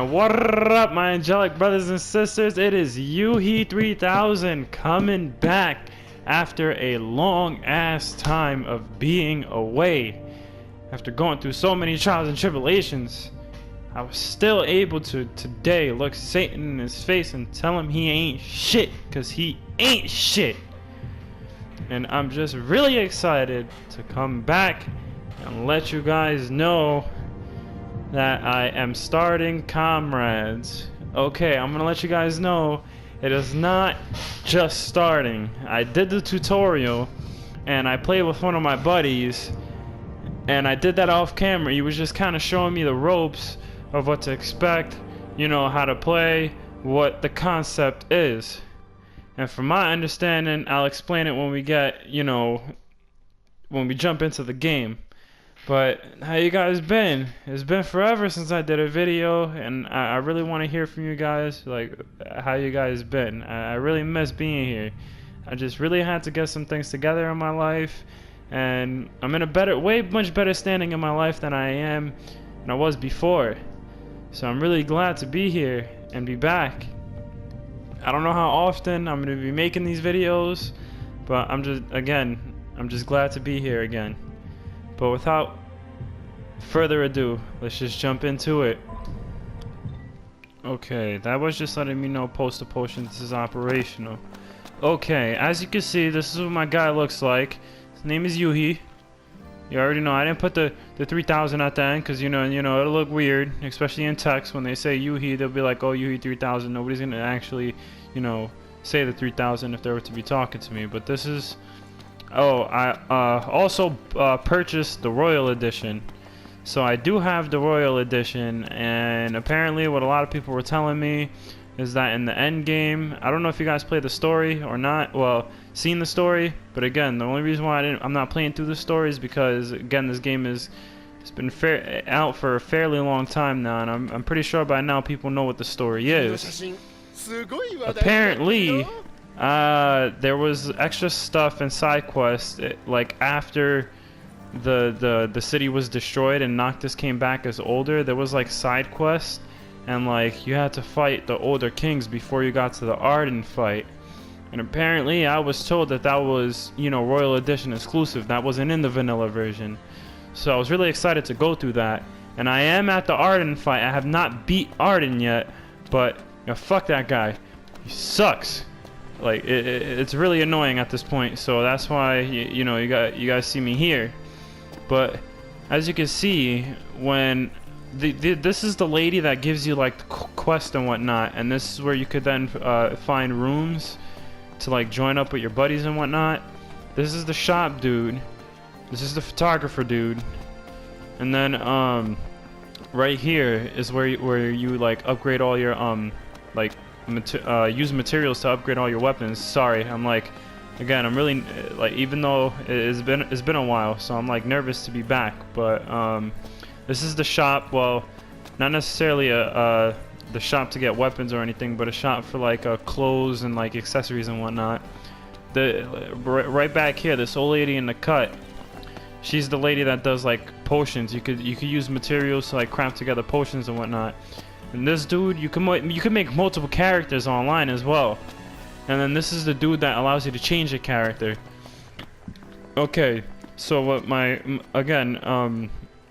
What up, my angelic brothers and sisters? It is Yuhi 3000 coming back after a long ass time of being away. After going through so many trials and tribulations, I was still able to today look Satan in his face and tell him he ain't shit, cause he ain't shit. And I'm just really excited to come back and let you guys know that I am starting Comrades. Okay, I'm gonna let you guys know it is not just starting. I did the tutorial and I played with one of my buddies, and I did that off camera. He was just kind of showing me the ropes of what to expect, you know, how to play, what the concept is. And from my understanding, I'll explain it when we get, you know, when we jump into the game. But how you guys been? It's been forever since I did a video, and I really want to hear from you guys, like how you guys been. I really miss being here. I just really had to get some things together in my life, and I'm in a much better standing in my life than I am and I was before. So I'm really glad to be here and be back. I don't know how often I'm going to be making these videos, but I'm just glad to be here again. But without further ado, let's just jump into it. Okay, that was just letting me know post to potions is operational. Okay, as you can see, this is what my guy looks like. His name is Yuhi. You already know I didn't put the 3000 at the end because you know it'll look weird, especially in text. When they say Yuhi, they'll be like, oh, Yuhi 3000. Nobody's gonna actually, you know, say the 3000 if they were to be talking to me. But this is. Oh, I also purchased the Royal Edition. So I do have the Royal Edition, and apparently what a lot of people were telling me is that in the end game, I don't know if you guys played the story or not, well, seen the story, but again, the only reason why I'm not playing through the story is because, again, this game it's been out for a fairly long time now, and I'm pretty sure by now people know what the story is. Apparently, there was extra stuff and side quests, like after the city was destroyed and Noctis came back as older, there was like side quests, and like you had to fight the older kings before you got to the Arden fight. And apparently I was told that was, you know, Royal Edition exclusive, that wasn't in the vanilla version. So I was really excited to go through that, and I am at the Arden fight. I have not beat Arden yet, but you know, fuck that guy, he sucks. Like it's really annoying at this point, so that's why you know you guys see me here. But as you can see, when this is the lady that gives you like the quest and whatnot, and this is where you could then find rooms to like join up with your buddies and whatnot. This is the shop dude. This is the photographer dude, and then right here is where you like upgrade all your like use materials to upgrade all your weapons. Sorry, I'm like, again, I'm really like, even though it's been a while, so I'm like nervous to be back. But this is the shop. Well, not necessarily the shop to get weapons or anything, but a shop for like clothes and like accessories and whatnot. Right back here, this old lady in the cut, she's the lady that does like potions. You could use materials to like craft together potions and whatnot. And this dude, you can make multiple characters online as well. And then this is the dude that allows you to change a character. Okay, so what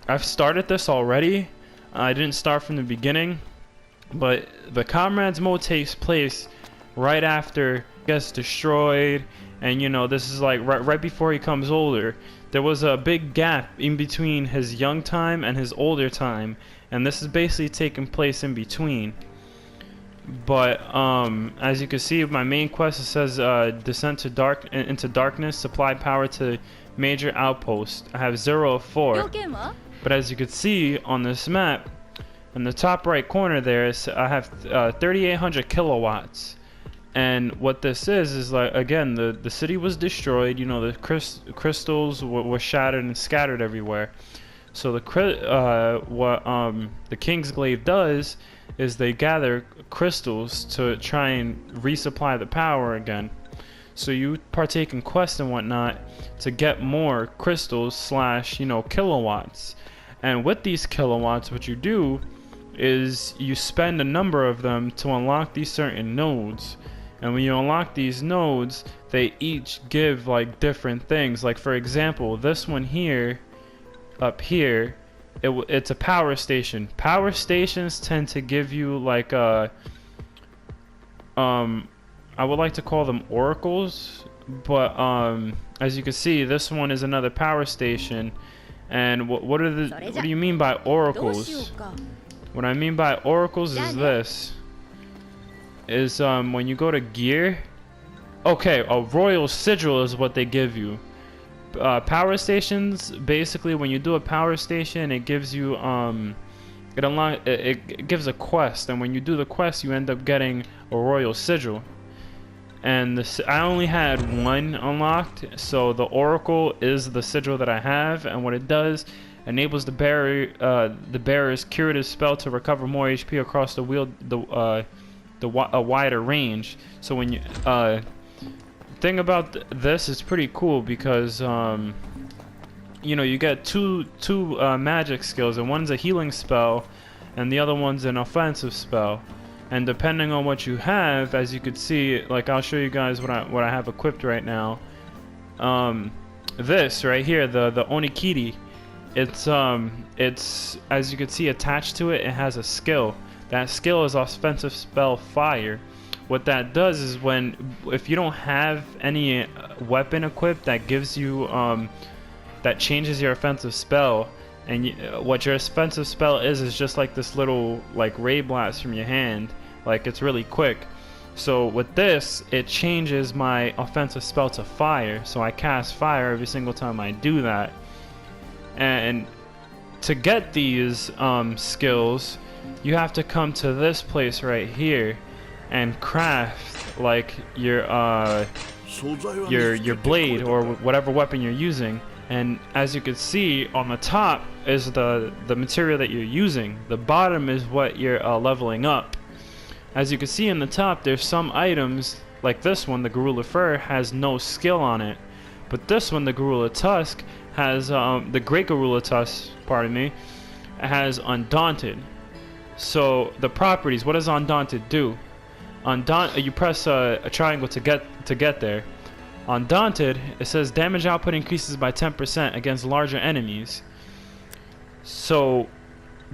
I've started this already. I didn't start from the beginning, but the Comrades mode takes place right after he gets destroyed, and you know this is like right before he becomes older. There was a big gap in between his young time and his older time, and this is basically taking place in between. But as you can see, my main quest, it says descent to into darkness, supply power to major outpost. I have 0 of 4. But as you can see on this map, in the top right corner there, I have 3,800 kilowatts. And what this is like, again, the city was destroyed. You know, the crystals were shattered and scattered everywhere. So what the King's Glaive does is they gather crystals to try and resupply the power again. So you partake in quests and whatnot to get more crystals / you know, kilowatts. And with these kilowatts, what you do is you spend a number of them to unlock these certain nodes. And when you unlock these nodes, they each give like different things. Like for example, this one here, up here, it's a power station. Power stations tend to give you like I would like to call them oracles, but as you can see, this one is another power station. And what do you mean by oracles? What I mean by oracles is this. Is when you go to gear, okay, a royal sigil is what they give you. Power stations, basically when you do a power station, it gives you it gives a quest, and when you do the quest you end up getting a royal sigil. And I only had one unlocked, so the oracle is the sigil that I have, and what it does, enables the bearer's curative spell to recover more HP across the wheel a wider range. So when you thing about this is pretty cool because you know, you get two magic skills, and one's a healing spell and the other one's an offensive spell. And depending on what you have, as you could see, like I'll show you guys what I have equipped right now. This right here, the Onikiri, it's as you can see attached to it, it has a skill. That skill is offensive spell fire. What that does is if you don't have any weapon equipped that gives you that changes your offensive spell, and what your offensive spell is just like this little like ray blast from your hand, like it's really quick. So with this, it changes my offensive spell to fire, so I cast fire every single time I do that. And to get these skills, you have to come to this place right here and craft like your blade or whatever weapon you're using. And as you can see, on the top is the material that you're using. The bottom is what you're leveling up. As you can see in the top, there's some items like this one, the Gorilla Fur, has no skill on it. But this one, the Gorilla Tusk, has the Great Gorilla Tusk, pardon me, has Undaunted. So the properties, what does Undaunted do? You press a triangle to get there. Undaunted, it says damage output increases by 10% against larger enemies. So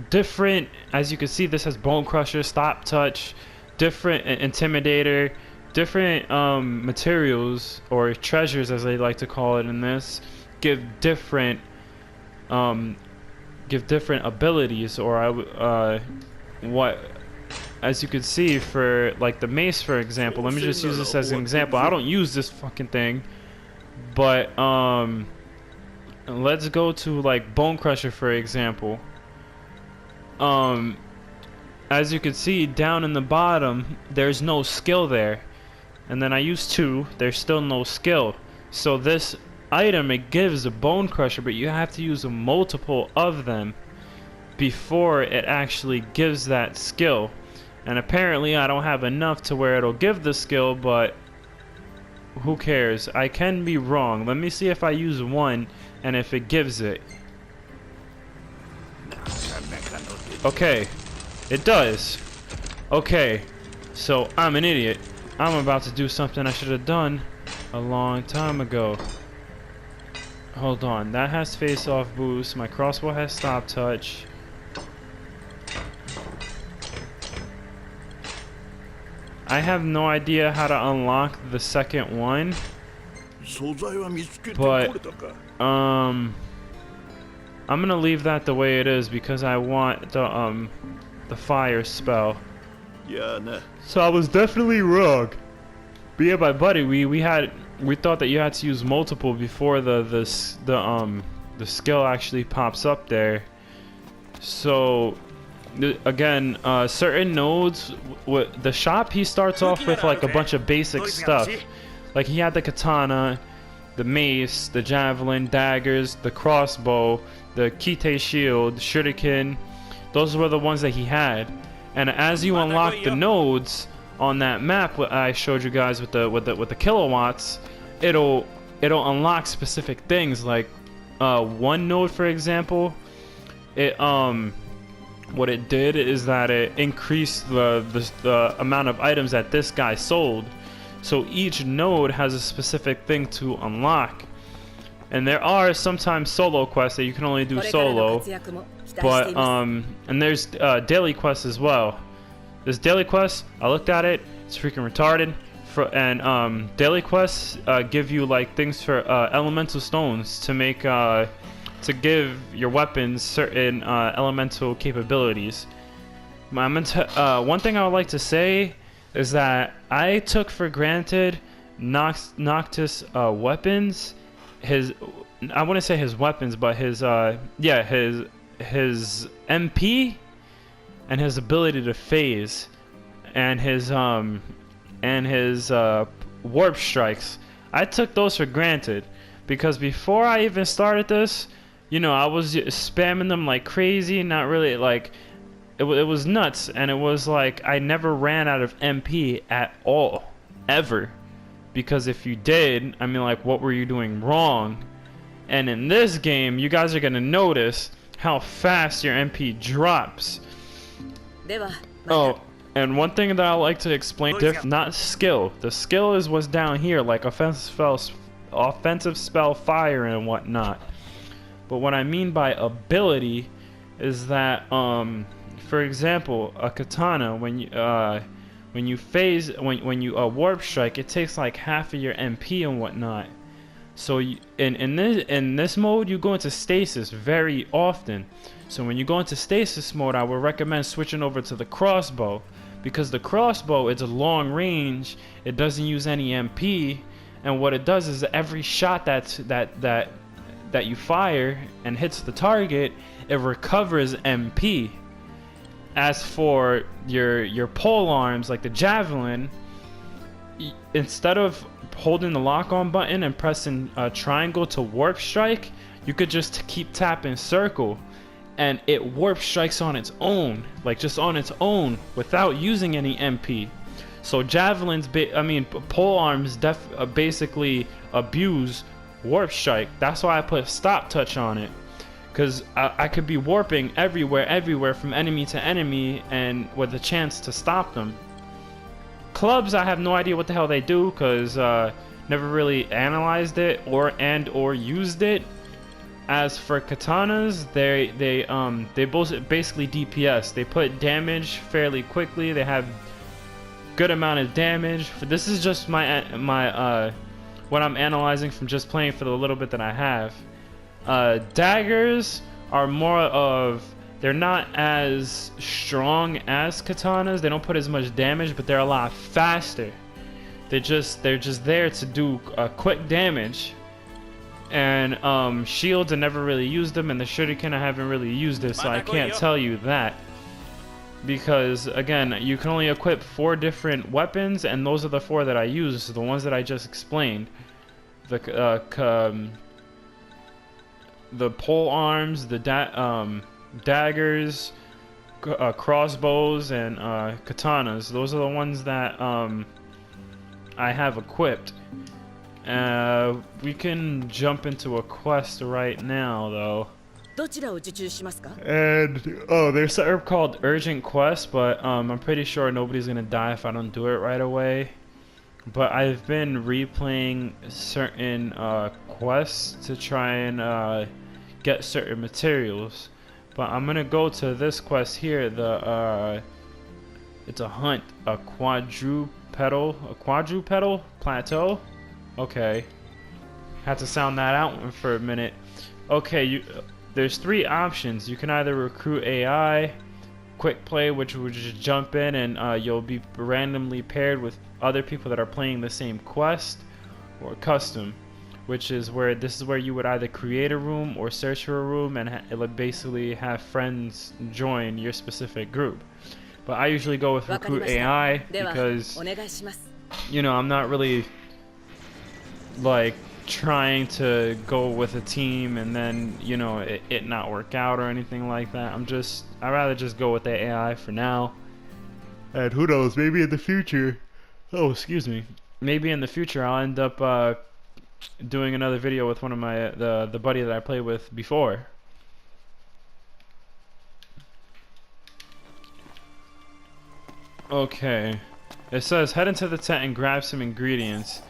different, as you can see, this has Bone Crusher, Stop Touch, different Intimidator, different materials or treasures as they like to call it in this, give different abilities, or as you can see, for like the mace, for example, let me just use this as an example. I don't use this fucking thing, but let's go to like Bone Crusher, for example. As you can see down in the bottom, there's no skill there, and then I use 2, there's still no skill. So this item, it gives a Bone Crusher, but you have to use a multiple of them before it actually gives that skill. And apparently I don't have enough to where it'll give the skill, but who cares? I can be wrong. Let me see if I use 1 and if it gives it. Okay, it does. Okay, so I'm an idiot. I'm about to do something I should have done a long time ago. Hold on, that has face off boost. My crossbow has stop touch. I have no idea how to unlock the second one, but I'm gonna leave that the way it is because I want the fire spell. So I was definitely wrong. But yeah, my buddy, we thought that you had to use multiple before the skill actually pops up there. So again, certain nodes, with the shop, he starts off with like a bunch of basic stuff. Like he had the katana, the mace, the javelin, daggers, the crossbow, the kite shield, shuriken. Those were the ones that he had. And as you unlock the nodes on that map I showed you guys with the kilowatts, it'll unlock specific things. Like one node, for example, what it did is that it increased the amount of items that this guy sold. So each node has a specific thing to unlock. And there are sometimes solo quests that you can only do solo. But, and there's daily quests as well. This daily quest, I looked at it, it's freaking retarded. And daily quests give you like things for elemental stones to make, to give your weapons certain elemental capabilities. One thing I would like to say is that I took for granted Noctis' weapons. I wouldn't say his weapons, but his MP and his ability to phase and his warp strikes. I took those for granted because before I even started this, you know, I was spamming them like crazy. Not really, like it was nuts, and it was like I never ran out of MP at all, ever. Because if you did, I mean, like, what were you doing wrong? And in this game, you guys are gonna notice how fast your MP drops. Oh, and one thing that I like to explain, not skill. The skill is what's down here, like offensive spell, fire, and whatnot. But what I mean by ability is that, for example, a katana, when you phase, when you warp strike, it takes like half of your MP and whatnot. So in this mode, you go into stasis very often. So when you go into stasis mode, I would recommend switching over to the crossbow, because the crossbow, it's a long range. It doesn't use any MP, and what it does is every shot that you fire and hits the target, it recovers MP. As for your pole arms, like the javelin, instead of holding the lock-on button and pressing triangle to warp strike, you could just keep tapping circle, and it warp strikes on its own, like just on its own, without using any MP. So javelins, pole arms basically abuse warp strike. That's why I put stop touch on it. Because I could be warping everywhere from enemy to enemy, and with a chance to stop them. Clubs, I have no idea what the hell they do, because never really analyzed it or used it. As for katanas, they both basically DPS. They put damage fairly quickly. They have good amount of damage. This is just my what I'm analyzing from just playing for the little bit that I have. Daggers are more of, they're not as strong as katanas. They don't put as much damage, but they're a lot faster. They're just there to do quick damage. And shields, I never really used them, and the shuriken I haven't really used it, so I can't tell you that. Because again, you can only equip 4 different weapons, and those are the 4 that I use, the ones that I just explained. The pole arms, the daggers, crossbows, and katanas. Those are the ones that I have equipped. We can jump into a quest right now, though. And there's a herb called Urgent Quest, but I'm pretty sure nobody's gonna die if I don't do it right away. But I've been replaying certain quests to try and get certain materials. But I'm gonna go to this quest here. It's a hunt, a quadrupedal plateau. Okay, had to sound that out for a minute. Okay, there's 3 options. You can either recruit AI, quick play, which would just jump in and you'll be randomly paired with other people that are playing the same quest, or custom, which is where you would either create a room or search for a room, and it would basically have friends join your specific group. But I usually go with recruit AI because, you know, I'm not really like trying to go with a team and then, you know, it not work out or anything like that. I'd rather just go with the AI for now. And who knows, maybe in the future, maybe in the future I'll end up doing another video with one of my the buddy that I played with before. Okay. It says head into the tent and grab some ingredients.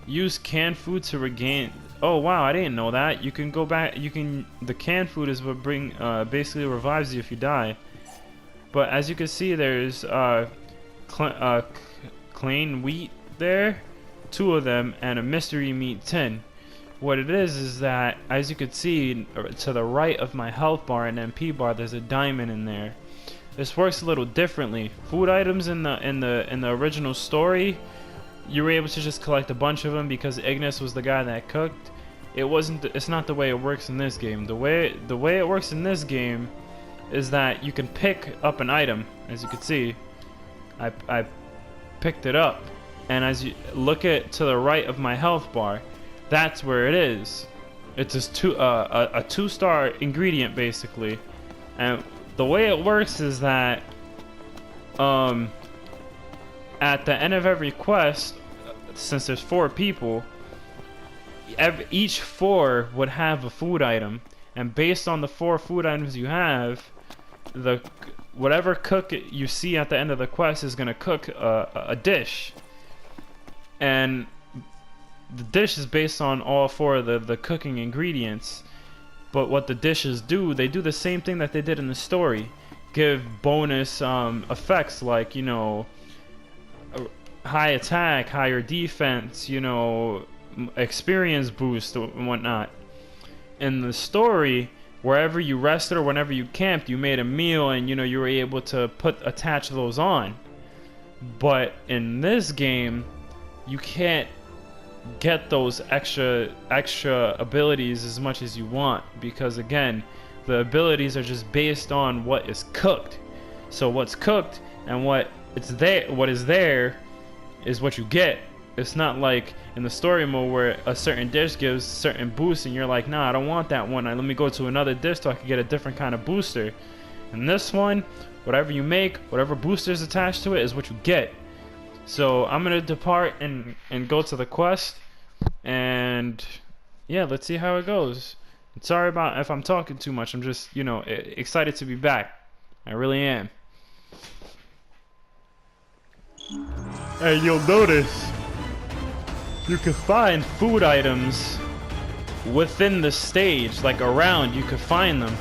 Use canned food to regain. Oh wow, I didn't know that. You can go back. You can. The canned food is what basically revives you if you die. But as you can see, there's clean wheat there, 2 of them, and a mystery meat tin. What it is that, as you can see, to the right of my health bar and MP bar, there's a diamond in there. This works a little differently. Food items in the original story, you were able to just collect a bunch of them because Ignis was the guy that cooked. It's not the way it works in this game. The way it works in this game is that you can pick up an item. As you can see, I picked it up, and as you look to the right of my health bar, that's where it is. It's a 2-star ingredient basically, and the way it works is that at the end of every quest, since there's 4 people, each 4 would have a food item, and based on the 4 food items you have, whatever cook you see at the end of the quest is gonna cook a dish, and the dish is based on all 4 of the cooking ingredients. But what the dishes do, they do the same thing that they did in the story. Give bonus effects like, you know, high attack, higher defense, you know, experience boost and whatnot. In the story, wherever you rested or whenever you camped, you made a meal, and you know, you were able to attach those on. But in this game, you can't get those extra abilities as much as you want, because again, the abilities are just based on what is cooked. So what's cooked and what is there is what you get. It's not like in the story mode where a certain dish gives certain boosts and you're like, nah, I don't want that one, let me go to another dish so I can get a different kind of booster. In this one, whatever you make, whatever booster is attached to it is what you get. So I'm gonna depart and go to the quest, and yeah, let's see how it goes. Sorry about if I'm talking too much. I'm just, you know, excited to be back. I really am. And you'll notice you can find food items within the stage, like around. You could find them.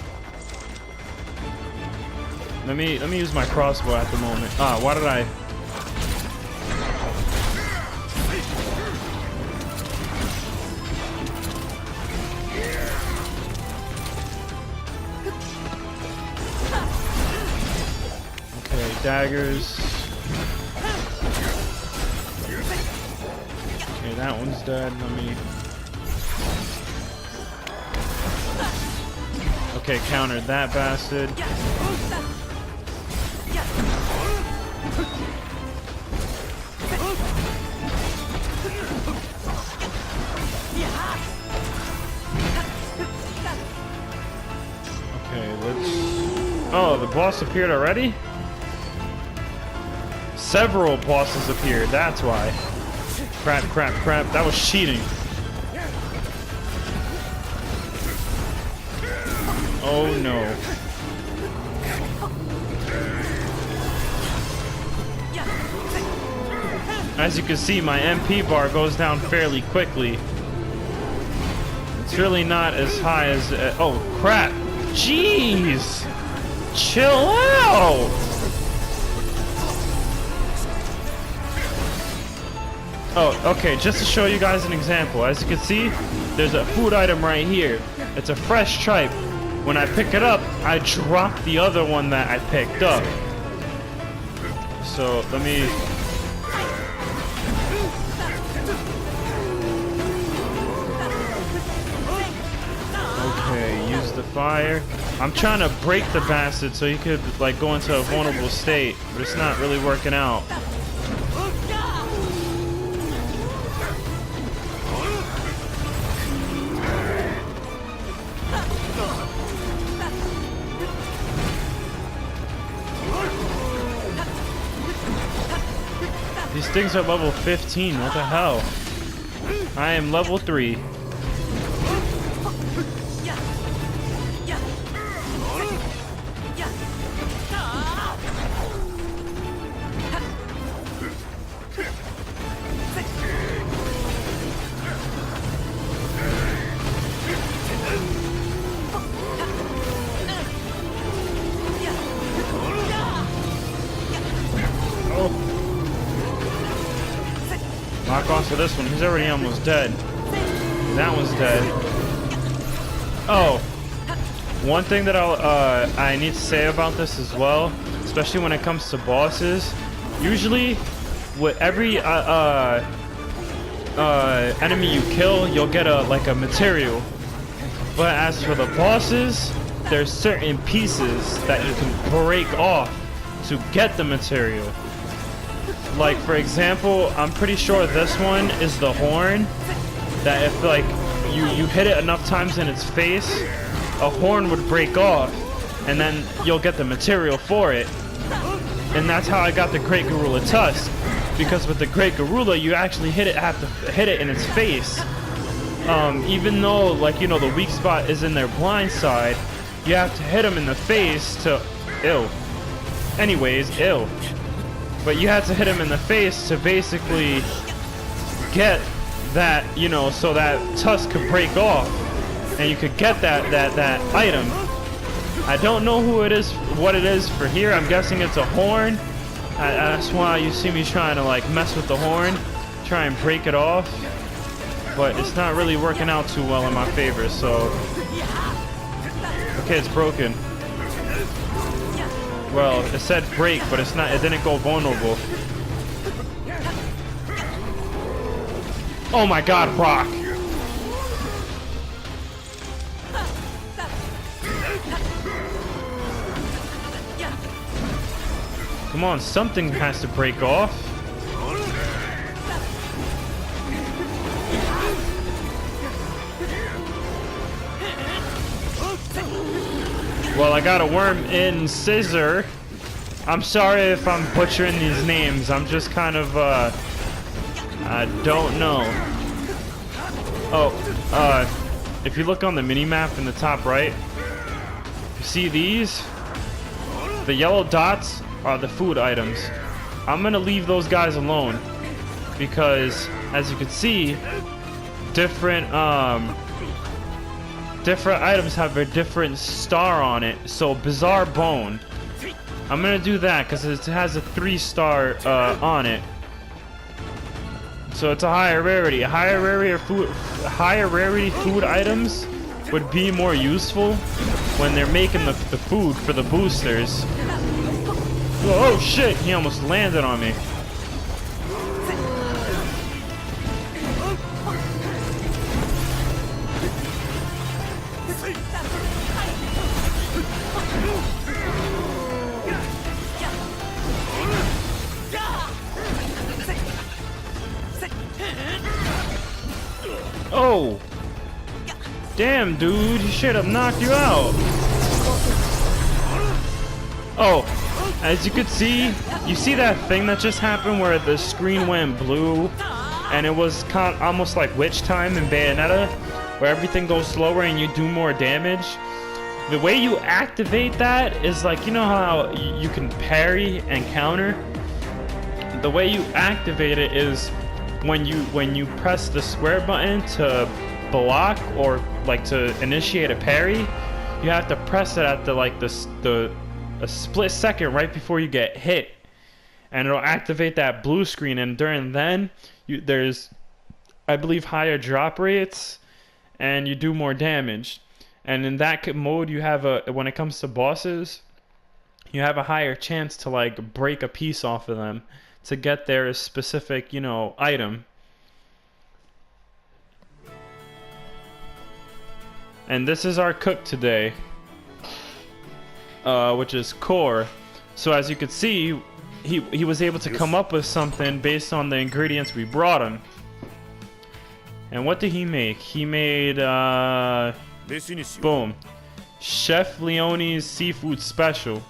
Let me use my crossbow at the moment. Why did I? Daggers. Okay, that one's dead. Okay, countered that bastard. Okay, let's... Oh, the boss appeared already? Several bosses appeared, that's why. Crap, crap, crap. That was cheating. Oh no. As you can see, my MP bar goes down fairly quickly. It's really not as high as... oh, crap. Jeez! Chill out! Oh, okay, just to show you guys an example. As you can see, there's a food item right here. It's a fresh tripe. When I pick it up, I drop the other one that I picked up. So, let me... Okay, use the fire. I'm trying to break the bastard so he could, like, go into a vulnerable state, but it's not really working out. These things are level 15, what the hell? I am level 3. Lock onto this one. He's already almost dead. That one's dead. Oh, one thing that I need to say about this as well, especially when it comes to bosses. Usually, with every enemy you kill, you'll get a material. But as for the bosses, there's certain pieces that you can break off to get the material. Like, for example, I'm pretty sure this one is the horn, that if like you hit it enough times in its face, a horn would break off, and then you'll get the material for it. And that's how I got the Great Gorilla Tusk, because with the Great Gorilla, you actually have to hit it in its face. Even though, like, you know, the weak spot is in their blind side, you have to hit them in the face to... Ew. Anyways, ew. But you have to hit him in the face to basically get that, you know, so that tusk could break off, and you could get that item. I don't know what it is for here. I'm guessing it's a horn. That's why you see me trying to like mess with the horn, try and break it off. But it's not really working out too well in my favor. So, okay, it's broken. Well, it said break, but it's not. It didn't go vulnerable. Oh my God, rock! Come on, something has to break off. Well, I got a worm in scissor. I'm sorry if I'm butchering these names. I'm just kind of, I don't know. Oh, if you look on the mini-map in the top right, you see these? The yellow dots are the food items. I'm gonna leave those guys alone because, as you can see, different items have a different star on it. So bizarre bone, I'm gonna do that because it has a 3-star on it. So it's a higher rarity. Higher rarity food items would be more useful when they're making the food for the boosters. Oh shit! He almost landed on me. Oh! Damn, dude, he should have knocked you out. Oh, as you could see, you see that thing that just happened where the screen went blue, and it was almost like Witch Time in Bayonetta, where everything goes slower and you do more damage. The way you activate that is like, you know how you can parry and counter? The way you activate it is when you press the square button to block or like to initiate a parry, you have to press it at a split second right before you get hit, and it'll activate that blue screen. And during then, there's, I believe, higher drop rates, and you do more damage. And in that mode, you have when it comes to bosses, you have a higher chance to like break a piece off of them to get their specific, you know, item. And this is our cook today, which is Core. So as you could see, he was able to come up with something based on the ingredients we brought him. And what did he make? He made boom, Chef Leone's Seafood Special.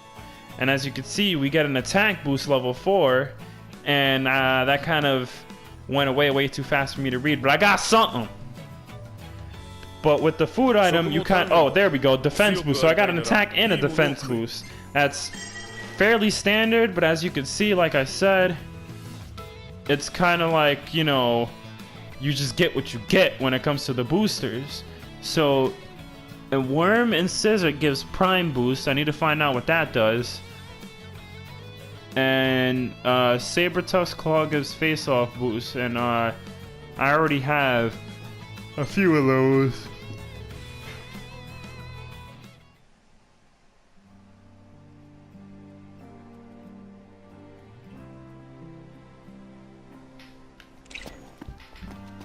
And as you can see, we get an attack boost level 4, and that kind of went away way too fast for me to read, but I got something. But with the food item, you oh, there we go, defense boost. So I got an attack and a defense boost. That's fairly standard, but as you can see, like I said, it's kind of like, you know, you just get what you get when it comes to the boosters. So a worm and scissor gives prime boost. I need to find out what that does. And Sabertusk's Claw gives face-off boost, and I already have a few of those.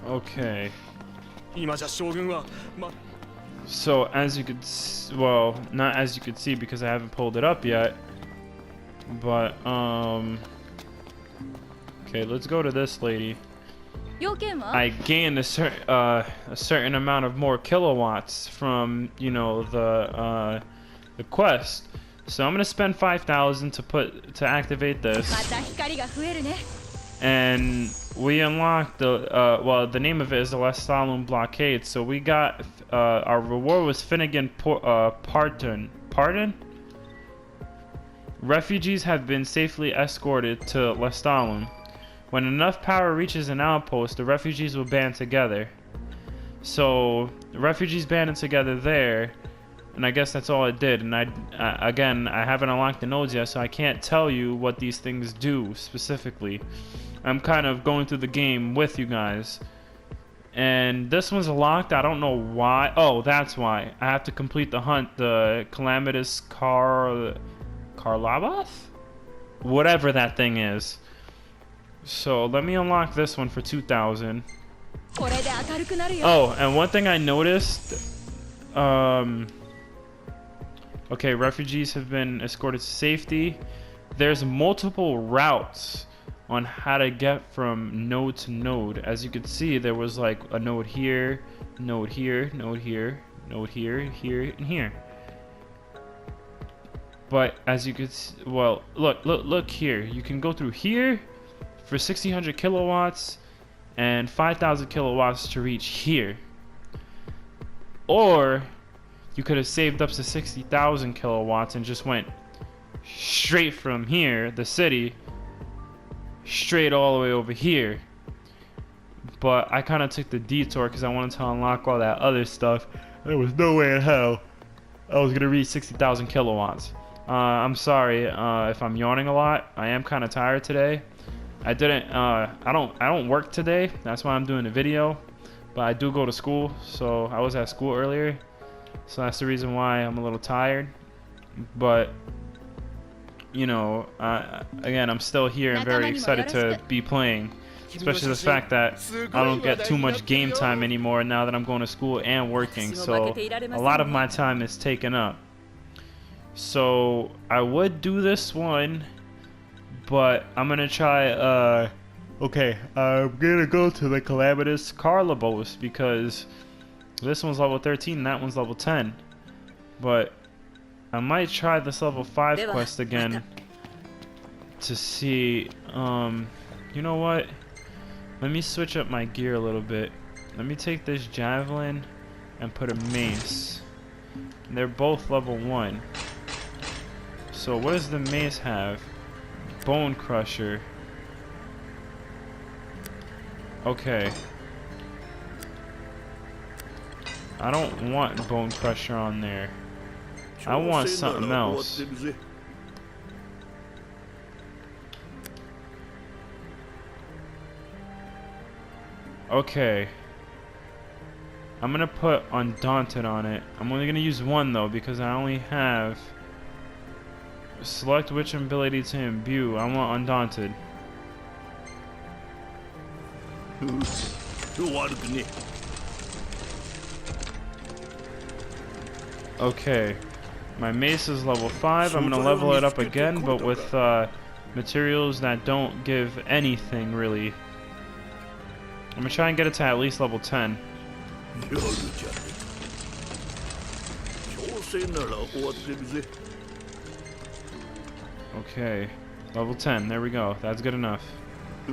Okay. So as you could, well, not as you could see because I haven't pulled it up yet. But okay, let's go to this lady. I gained a certain amount of more kilowatts from, you know, the quest. So I'm gonna spend 5,000 to activate this. And we unlocked the well, the name of it is the Lestalum Blockade. So we got our reward was Finnegan Pardon. Refugees have been safely escorted to Lestalum. When enough power reaches an outpost, the refugees will band together. So the refugees banded together there, and I guess that's all it did. And again, I haven't unlocked the nodes yet, so I can't tell you what these things do specifically. I'm kind of going through the game with you guys. And this one's locked. I don't know why. Oh, that's why. I have to complete the hunt, the Calamitous Karlabath? Whatever that thing is. So let me unlock this one for 2,000. Oh, and one thing I noticed, okay, refugees have been escorted to safety. There's multiple routes on how to get from node to node. As you can see, there was like a node here, node here, node here, node here, here, and here. But as you could see, well, look here. You can go through here for 1,600 kilowatts and 5,000 kilowatts to reach here. Or you could have saved up to 60,000 kilowatts and just went straight from here, the city, straight all the way over here. But I kind of took the detour because I wanted to unlock all that other stuff. There was no way in hell I was gonna reach 60,000 kilowatts. I'm sorry if I'm yawning a lot. I am kind of tired today. I don't work today. That's why I'm doing the video. But I do go to school, so I was at school earlier. So that's the reason why I'm a little tired. But you know, again, I'm still here and very excited to be playing. Especially the fact that I don't get too much game time anymore now that I'm going to school and working. So a lot of my time is taken up. So I would do this one, but I'm gonna try okay, I'm gonna go to the Calamitous Karlabos because this one's level 13 and that one's level 10. But I might try this level 5 quest again to see, you know what? Let me switch up my gear a little bit. Let me take this javelin and put a mace. And they're both level 1. So what does the mace have? Bone Crusher. Okay. I don't want Bone Crusher on there. I want something else. Okay. I'm gonna put Undaunted on it. I'm only gonna use one though because I only have select which ability to imbue. I want Undaunted. Okay. My mace is level 5. I'm gonna level it up again, but with materials that don't give anything really. I'm gonna try and get it to at least level 10. Okay, level 10, there we go. That's good enough. I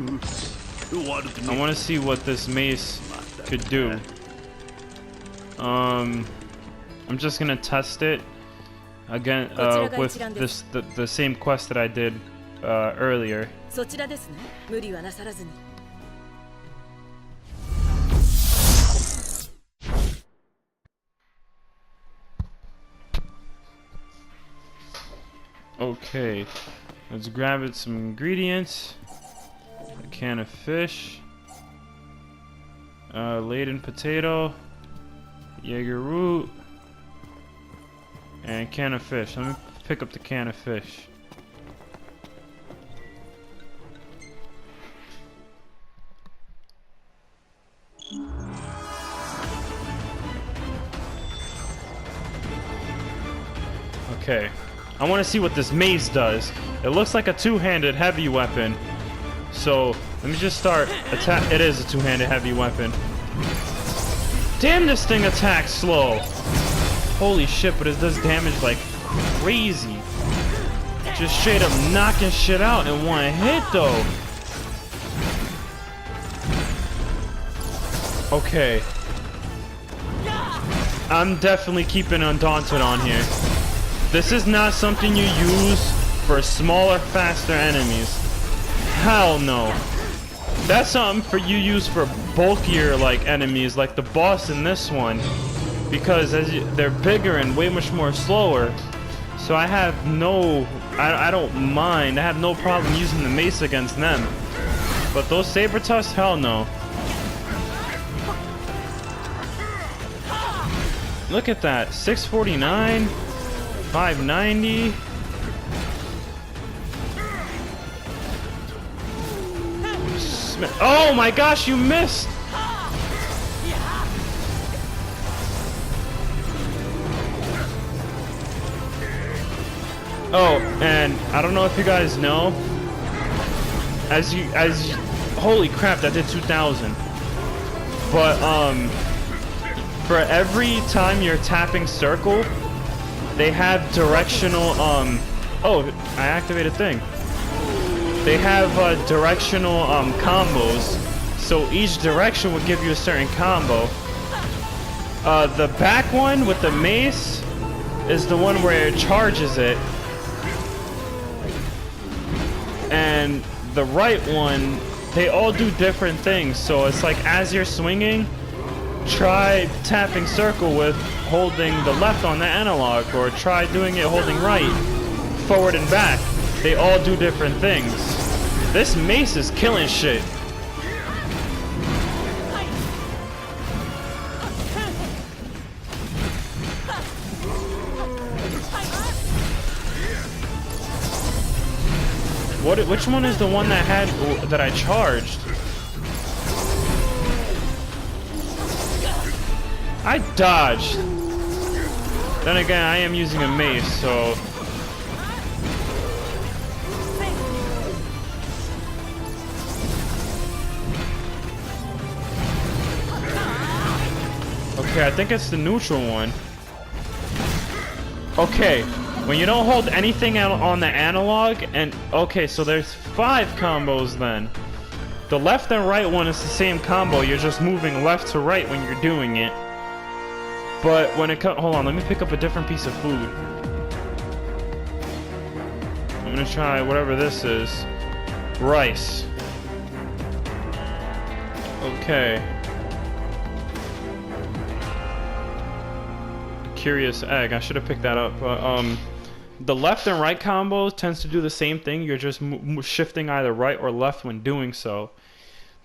want to see what this mace could do. I'm just gonna test it again with this the same quest that I did earlier. Okay, Let's grab it some ingredients. A can of fish. Laden potato. Jaeger root. And can of fish. Let me pick up the can of fish. Okay, I want to see what this mace does. It looks like a two-handed heavy weapon. So, let me just start attack. It is a two-handed heavy weapon. Damn, this thing attacks slow. Holy shit, but it does damage like crazy. Just straight up knocking shit out in one hit, though. Okay. I'm definitely keeping Undaunted on here. This is not something you use for smaller, faster enemies. Hell no. That's something for you use for bulkier like enemies, like the boss in this one, because they're bigger and way much more slower. So I have I don't mind. I have no problem using the mace against them. But those saber tusks, hell no. Look at that, 649, 590. Oh my gosh, you missed! Oh, and I don't know if you guys know, holy crap, that did 2,000. But for every time you're tapping circle, they have directional oh, I activated thing. They have directional combos, so each direction will give you a certain combo. The back one with the mace is the one where it charges it, and the right one, they all do different things. So it's like as you're swinging, try tapping circle with holding the left on the analog, or try doing it holding right, forward and back. They all do different things. This mace is killing shit. Which one is the one that I charged? I dodged. Then again, I am using a mace, so. Okay, I think it's the neutral one. Okay, when you don't hold anything out on the analog, and okay, so there's 5 combos then. The left and right one is the same combo, you're just moving left to right when you're doing it. But when it comes, hold on, let me pick up a different piece of food. I'm gonna try whatever this is. Rice. Okay. Curious egg. I should have picked that up. But the left and right combo tends to do the same thing. You're just shifting either right or left when doing so.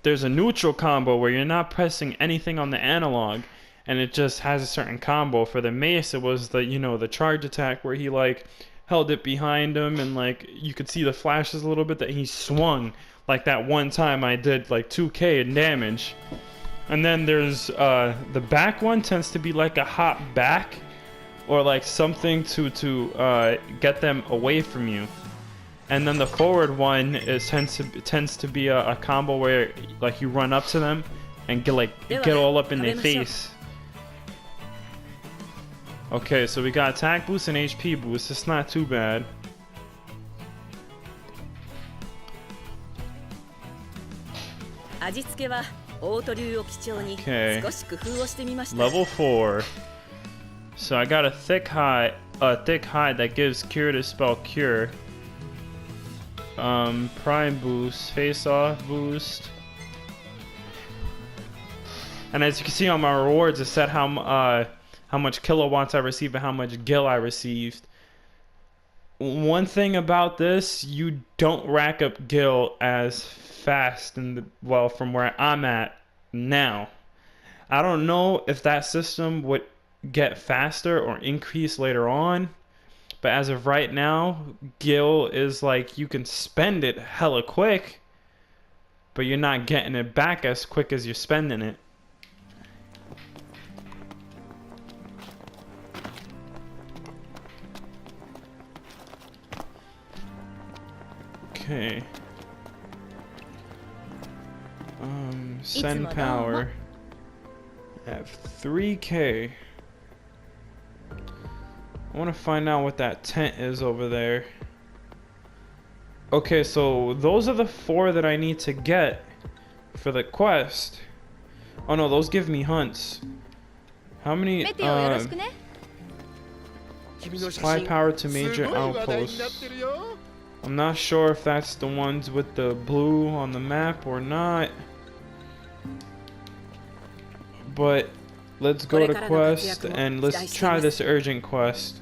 There's a neutral combo where you're not pressing anything on the analog, and it just has a certain combo. For the mace, it was the, you know, the charge attack where he like held it behind him, and like you could see the flashes a little bit that he swung. Like that one time I did like 2k in damage. And then there's the back one tends to be like a hop back, or like something to get them away from you. And then the forward one tends to be a combo where like you run up to them and get all up in their face. Okay, so we got attack boost and HP boost. It's not too bad. Okay. Level 4. So I got a thick hide that gives curative spell cure. Prime boost, face off boost. And as you can see on my rewards, it said how much kilowatts I received and how much gil I received. one thing about this, you don't rack up gil as fast in the, well, from where I'm at now. I don't know if that system would get faster or increase later on, but as of right now, gil is like you can spend it hella quick, but you're not getting it back as quick as you're spending it. Okay. Send power at 3K. I want to find out what that tent is over there. Okay, so those are the 4 that I need to get for the quest. Oh no, those give me hunts. How many supply power to major outposts? I'm not sure if that's the ones with the blue on the map or not. But let's go to quest and let's try this urgent quest.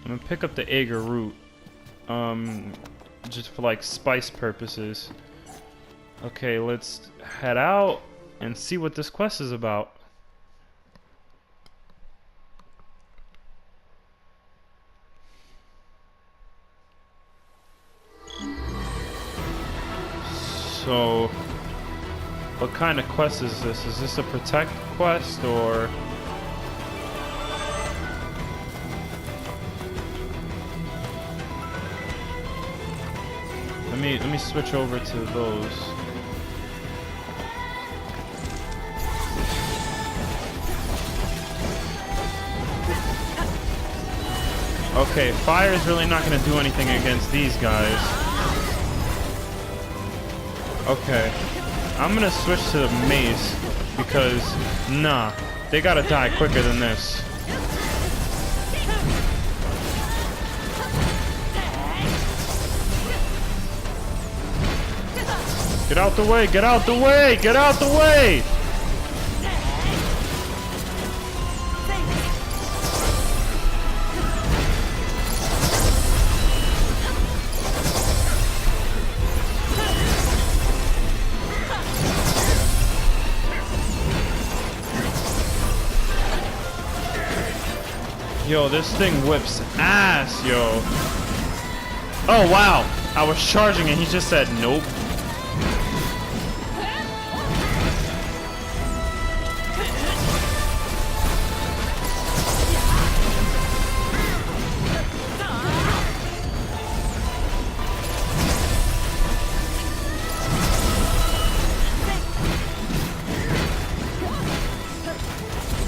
I'm gonna pick up the Agar root, just for like spice purposes. Okay, let's head out and see what this quest is about. So, what kind of quest is this? Is this a protect quest or? Let me switch over to those. Okay, fire is really not going to do anything against these guys. Okay, I'm going to switch to the mace because, nah, they got to die quicker than this. Get out the way, get out the way, get out the way! Yo, this thing whips ass, yo. Oh, wow. I was charging and he just said nope.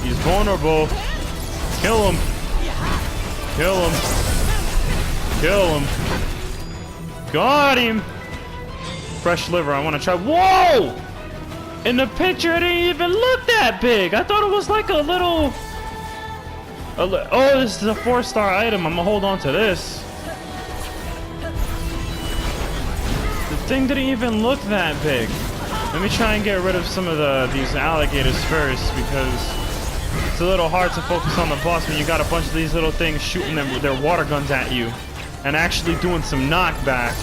He's vulnerable. Kill him. Kill him. Kill him. Got him. Fresh liver. I want to try. Whoa! In the picture, it didn't even look that big. I thought it was like a little. Oh, this is a 4-star item. I'm gonna hold on to this. The thing didn't even look that big. Let me try and get rid of some of these alligators first because it's a little hard to focus on the boss when you got a bunch of these little things shooting them with their water guns at you and actually doing some knockback.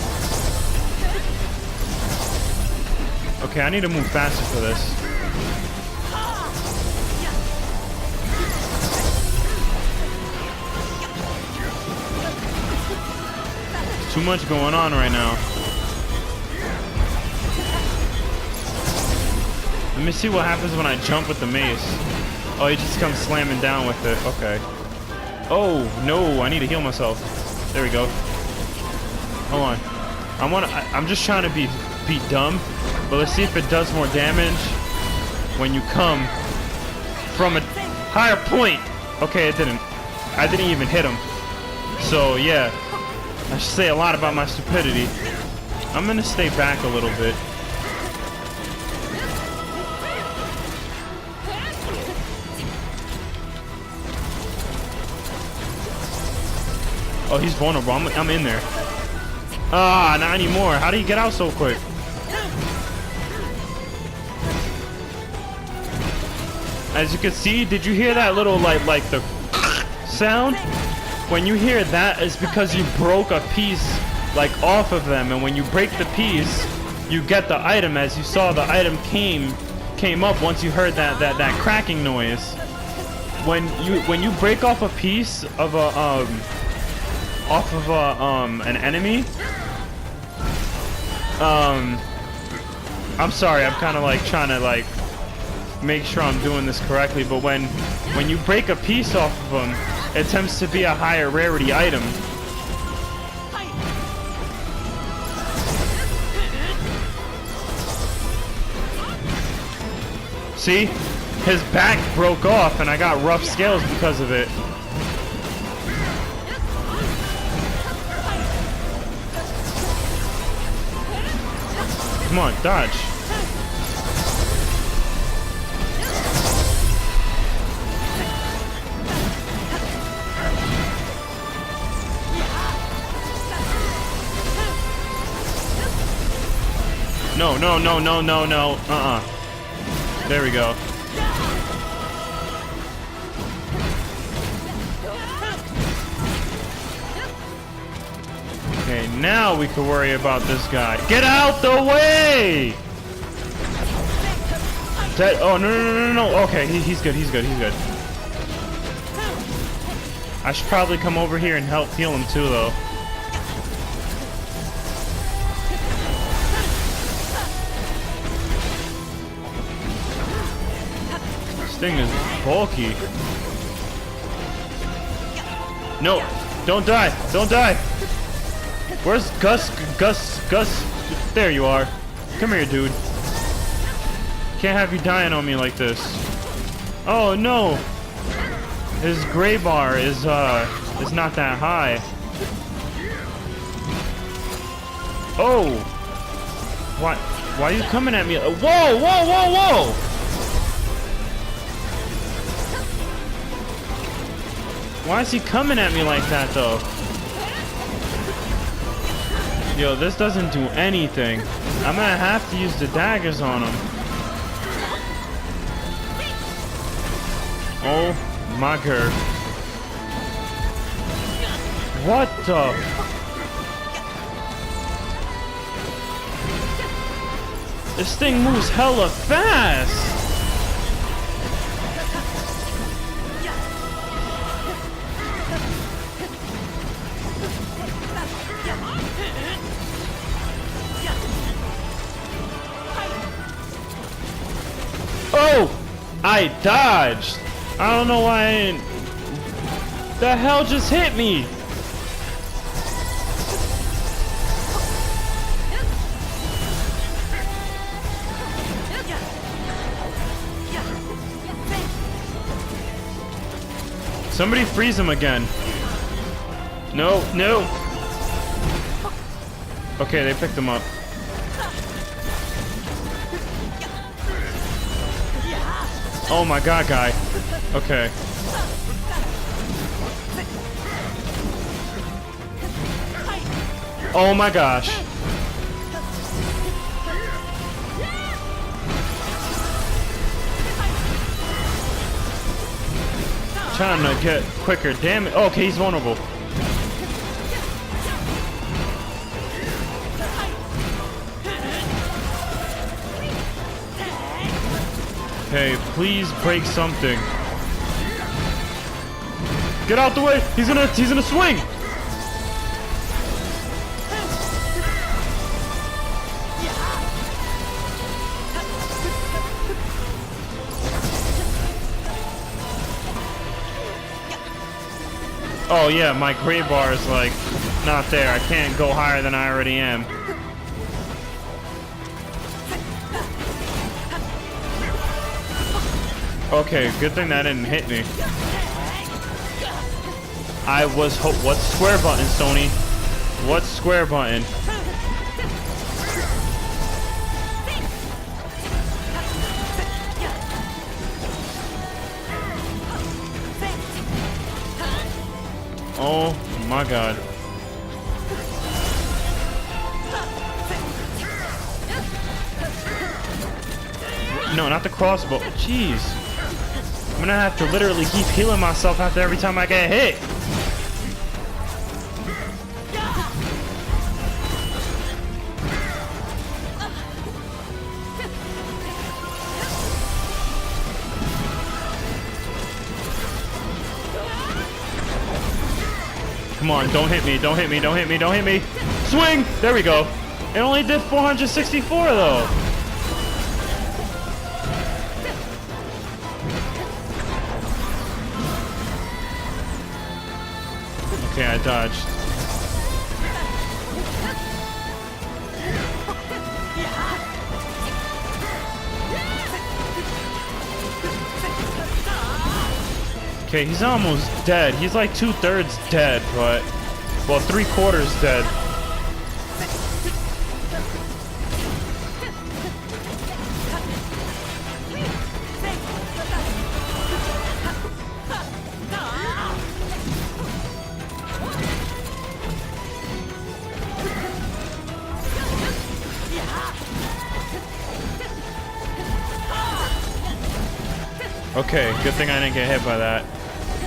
Okay, I need to move faster for this. Too much going on right now. Let me see what happens when I jump with the mace. Oh, he just comes slamming down with it. Okay. Oh, no. I need to heal myself. There we go. Hold on. I'm just trying to be dumb. But let's see if it does more damage when you come from a higher point. Okay, it didn't. I didn't even hit him. So, yeah. I should say a lot about my stupidity. I'm going to stay back a little bit. Oh, he's vulnerable. I'm in there. Ah, not anymore. How did he get out so quick? As you can see, did you hear that little like the sound? When you hear that, it's because you broke a piece like off of them, and when you break the piece, you get the item. As you saw, the item came up once you heard that cracking noise. When you break off a piece of an enemy, I'm sorry, I'm kind of like trying to like make sure I'm doing this correctly, but when you break a piece off of them, it tends to be a higher rarity item. See? His back broke off and I got rough scales because of it. Come on, dodge. No, no, no, no, no, no. There we go. Okay, now we can worry about this guy. Get out the way! Dead. Oh, no, no, no, no, no. Okay, he's good, he's good, he's good. I should probably come over here and help heal him too, though. This thing is bulky. No, don't die, don't die. Where's Gus? There you are. Come here, dude. Can't have you dying on me like this. Oh no! His gray bar is not that high. Oh! Why are you coming at me? Whoa! Whoa! Whoa! Whoa! Why is he coming at me like that though? Yo, this doesn't do anything. I'm gonna have to use the daggers on him. Oh my god. What the? This thing moves hella fast. Oh! I dodged! I don't know why I didn't... The hell just hit me? Somebody freeze him again. No, no! Okay, they picked him up. Oh my god, guy. Okay. Oh my gosh. Trying to get quicker. Damn it. Oh, okay, he's vulnerable. Okay, please break something. Get out the way! He's gonna swing! Oh yeah, my gray bar is like not there. I can't go higher than I already am. Okay, good thing that didn't hit me. I was what's square button, Sony? What's square button? Oh my god. No, not the crossbow. Jeez. I'm gonna have to literally keep healing myself after every time I get hit. Come on, don't hit me, don't hit me, don't hit me, don't hit me. Swing! There we go. It only did 464 though. Okay, I dodged. Okay, he's almost dead. He's like 2/3 dead, but... Well, 3/4 dead. Okay, good thing I didn't get hit by that.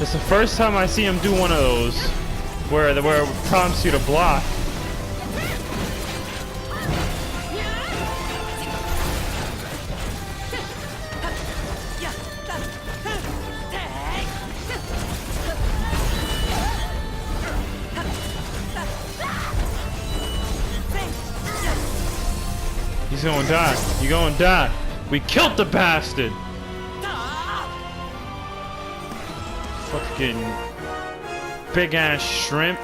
It's the first time I see him do one of those where it prompts you to block. He's gonna die. You're gonna die. We killed the bastard. Fucking big ass shrimp.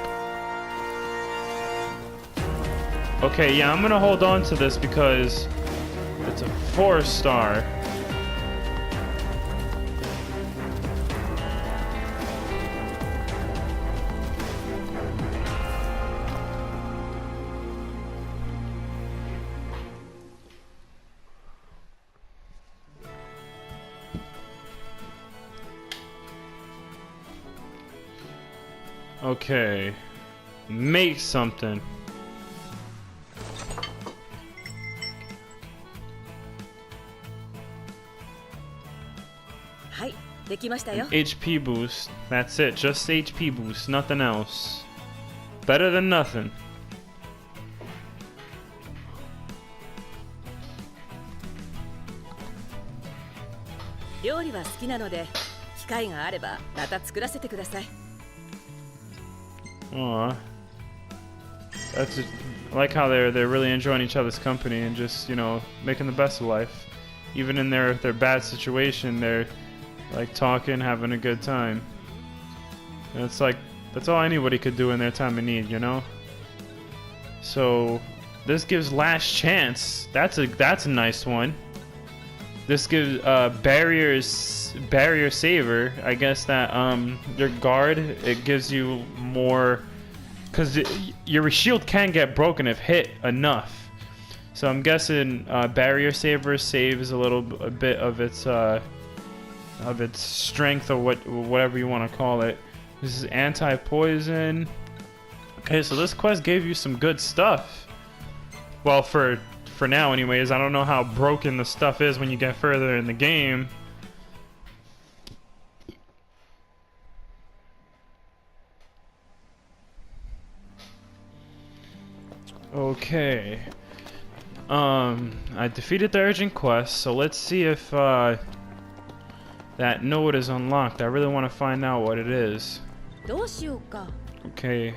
Okay, yeah, I'm gonna hold on to this because it's a 4-star. Okay, make something. HP boost. That's it. Just HP boost. Nothing else. Better than nothing. Aw. That's just, I like how they're really enjoying each other's company and just, you know, making the best of life. Even in their bad situation, they're like talking, having a good time. And it's like that's all anybody could do in their time of need, you know? So this gives last chance. That's a nice one. This gives barrier saver. I guess that your guard, it gives you more, because your shield can get broken if hit enough. So I'm guessing barrier saver saves a bit of its strength, or whatever you want to call it. This is anti-poison. Okay, so this quest gave you some good stuff. Well, for now anyways. I don't know how broken the stuff is when you get further in the game. Okay. I defeated the urgent quest, so let's see if that node is unlocked. I really want to find out what it is. Okay.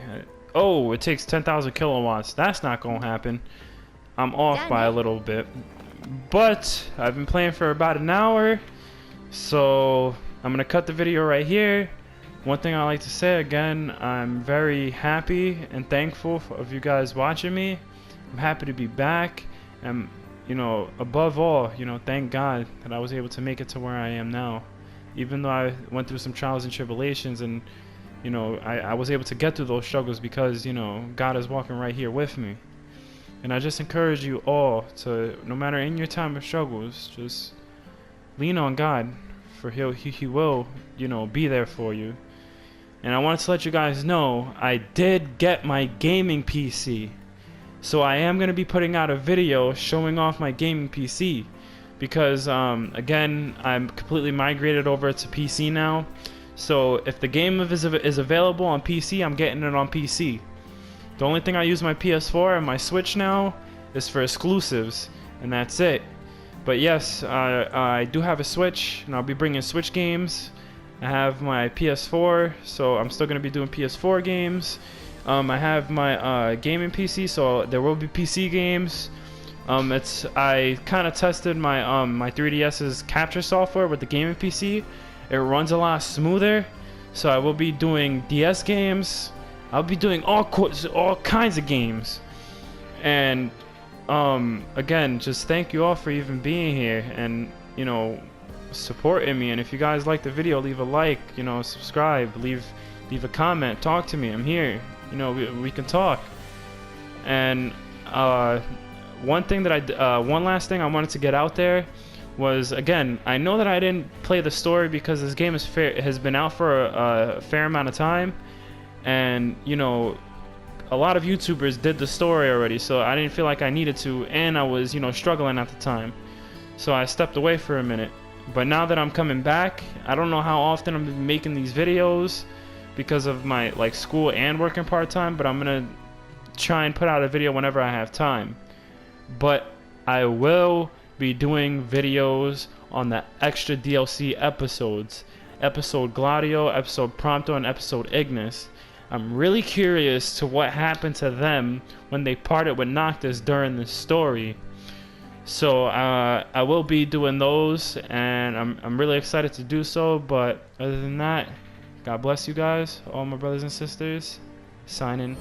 Oh, it takes 10,000 kilowatts. That's not gonna happen. I'm off by a little bit, but I've been playing for about an hour, so I'm gonna cut the video right here. One thing I like to say again, I'm very happy and thankful of you guys watching me. I'm happy to be back, and you know, above all, you know, thank God that I was able to make it to where I am now. Even though I went through some trials and tribulations, and you know, I was able to get through those struggles because, you know, God is walking right here with me. And I just encourage you all to, no matter in your time of struggles, just lean on God, for He will, you know, be there for you. And I wanted to let you guys know I did get my gaming PC. So I am going to be putting out a video showing off my gaming PC. Because, again, I'm completely migrated over to PC now. So if the game is available on PC, I'm getting it on PC. The only thing I use my PS4 and my Switch now is for exclusives. And that's it. But yes, I do have a Switch, and I'll be bringing Switch games. I have my PS4, so I'm still going to be doing PS4 games. I have my gaming PC, so there will be PC games. I kind of tested my my 3DS's capture software with the gaming PC. It runs a lot smoother, so I will be doing DS games. I'll be doing all kinds of games. And again, just thank you all for even being here and, you know, supporting me. And if you guys like the video, leave a like, you know, subscribe, leave a comment, talk to me. I'm here, you know, we can talk. And one last thing I wanted to get out there was, again, I know that I didn't play the story because this game has been out for a fair amount of time, and, you know, a lot of YouTubers did the story already, so I didn't feel like I needed to, and I was, you know, struggling at the time, so I stepped away for a minute. But now that I'm coming back, I don't know how often I'm making these videos because of my, like, school and working part-time, but I'm gonna try and put out a video whenever I have time. But I will be doing videos on the extra DLC episodes, episode Gladio, episode Prompto, and episode Ignis. I'm really curious to what happened to them when they parted with Noctis during the story. So I will be doing those, and I'm really excited to do so. But other than that, God bless you guys, all my brothers and sisters. Signing.